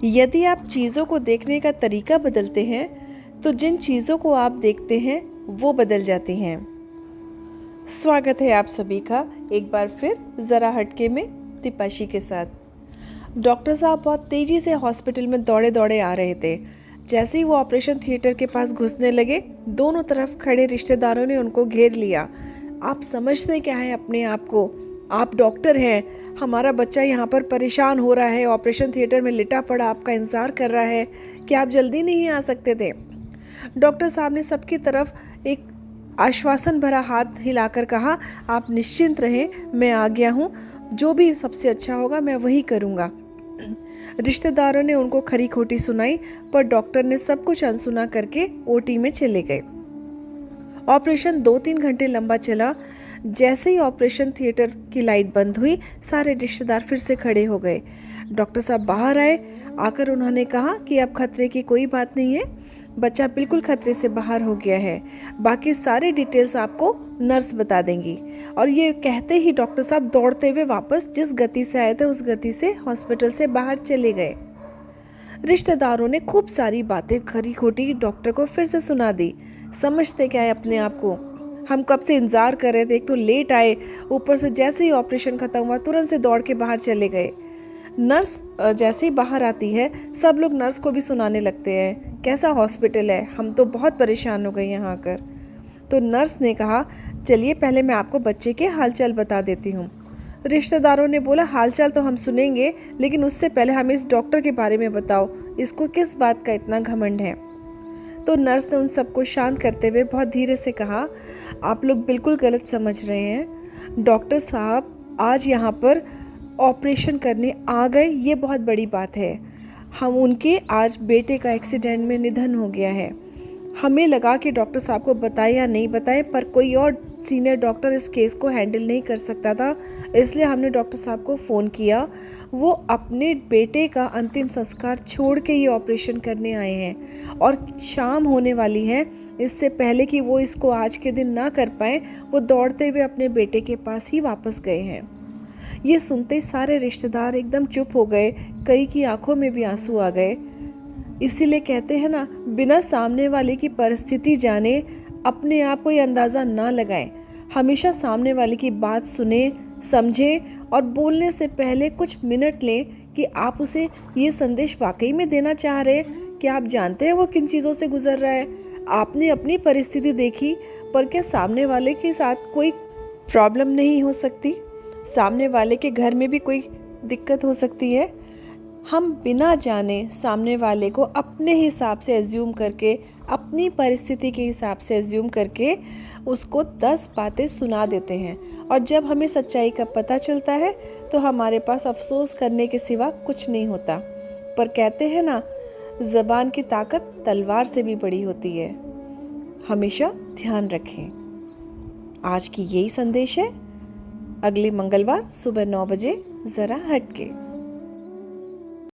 यदि आप चीज़ों को देखने का तरीका बदलते हैं तो जिन चीज़ों को आप देखते हैं वो बदल जाती हैं। स्वागत है आप सभी का एक बार फिर ज़रा हटके में तिपाशी के साथ। डॉक्टर साहब बहुत तेज़ी से हॉस्पिटल में दौड़े दौड़े आ रहे थे। जैसे ही वो ऑपरेशन थिएटर के पास घुसने लगे, दोनों तरफ खड़े रिश्तेदारों ने उनको घेर लिया। आप समझते क्या है अपने आप को? आप डॉक्टर हैं, हमारा बच्चा यहाँ पर परेशान हो रहा है, ऑपरेशन थिएटर में लिटा पड़ा आपका इंतज़ार कर रहा है कि आप जल्दी नहीं आ सकते थे। डॉक्टर साहब ने सबकी तरफ एक आश्वासन भरा हाथ हिलाकर कहा, आप निश्चिंत रहें, मैं आ गया हूँ, जो भी सबसे अच्छा होगा मैं वही करूँगा। रिश्तेदारों ने उनको खरी खोटी सुनाई, पर डॉक्टर ने सब कुछ अनसुना करके ओटी में चले गए। ऑपरेशन 2-3 घंटे लंबा चला। जैसे ही ऑपरेशन थिएटर की लाइट बंद हुई, सारे रिश्तेदार फिर से खड़े हो गए। डॉक्टर साहब बाहर आए। आकर उन्होंने कहा कि अब खतरे की कोई बात नहीं है, बच्चा बिल्कुल खतरे से बाहर हो गया है, बाकी सारे डिटेल्स आपको नर्स बता देंगी। और ये कहते ही डॉक्टर साहब दौड़ते हुए वापस जिस गति से आए थे उस गति से हॉस्पिटल से बाहर चले गए। रिश्तेदारों ने खूब सारी बातें खरी खोटी डॉक्टर को फिर से सुना दी। समझते क्या है अपने आप को? हम कब से इंतज़ार कर रहे थे, एक तो लेट आए, ऊपर से जैसे ही ऑपरेशन ख़त्म हुआ तुरंत से दौड़ के बाहर चले गए। नर्स जैसे ही बाहर आती है, सब लोग नर्स को भी सुनाने लगते हैं कैसा हॉस्पिटल है, हम तो बहुत परेशान हो गए यहाँ आकर। तो नर्स ने कहा, चलिए पहले मैं आपको बच्चे के हालचाल बता देती हूँ। रिश्तेदारों ने बोला, हालचाल तो हम सुनेंगे, लेकिन उससे पहले हमें इस डॉक्टर के बारे में बताओ, इसको किस बात का इतना घमंड है। तो नर्स ने उन सबको शांत करते हुए बहुत धीरे से कहा, आप लोग बिल्कुल गलत समझ रहे हैं। डॉक्टर साहब आज यहाँ पर ऑपरेशन करने आ गए, ये बहुत बड़ी बात है। हम उनके आज बेटे का एक्सीडेंट में निधन हो गया है। हमें लगा कि डॉक्टर साहब को बताए या नहीं बताए, पर कोई और सीनियर डॉक्टर इस केस को हैंडल नहीं कर सकता था, इसलिए हमने डॉक्टर साहब को फ़ोन किया। वो अपने बेटे का अंतिम संस्कार छोड़ के ये ऑपरेशन करने आए हैं और शाम होने वाली है। इससे पहले कि वो इसको आज के दिन ना कर पाए, वो दौड़ते हुए अपने बेटे के पास ही वापस गए हैं। ये सुनते सारे रिश्तेदार एकदम चुप हो गए, कई की आंखों में भी आंसू आ गए। इसीलिए कहते हैं ना, बिना सामने वाले की परिस्थिति जाने अपने आप को ये अंदाज़ा ना लगाएं। हमेशा सामने वाले की बात सुने, समझें और बोलने से पहले कुछ मिनट लें कि आप उसे ये संदेश वाकई में देना चाह रहे हैं कि आप जानते हैं वो किन चीज़ों से गुजर रहा है। आपने अपनी परिस्थिति देखी, पर क्या सामने वाले के साथ कोई प्रॉब्लम नहीं हो सकती? सामने वाले के घर में भी कोई दिक्कत हो सकती है। हम बिना जाने सामने वाले को अपने हिसाब से एज्यूम करके, अपनी परिस्थिति के हिसाब से एज्यूम करके उसको 10 बातें सुना देते हैं, और जब हमें सच्चाई का पता चलता है तो हमारे पास अफसोस करने के सिवा कुछ नहीं होता। पर कहते हैं ना, ज़बान की ताकत तलवार से भी बड़ी होती है। हमेशा ध्यान रखें। आज की यही संदेश है। अगले मंगलवार सुबह 9 बजे ज़रा हटके।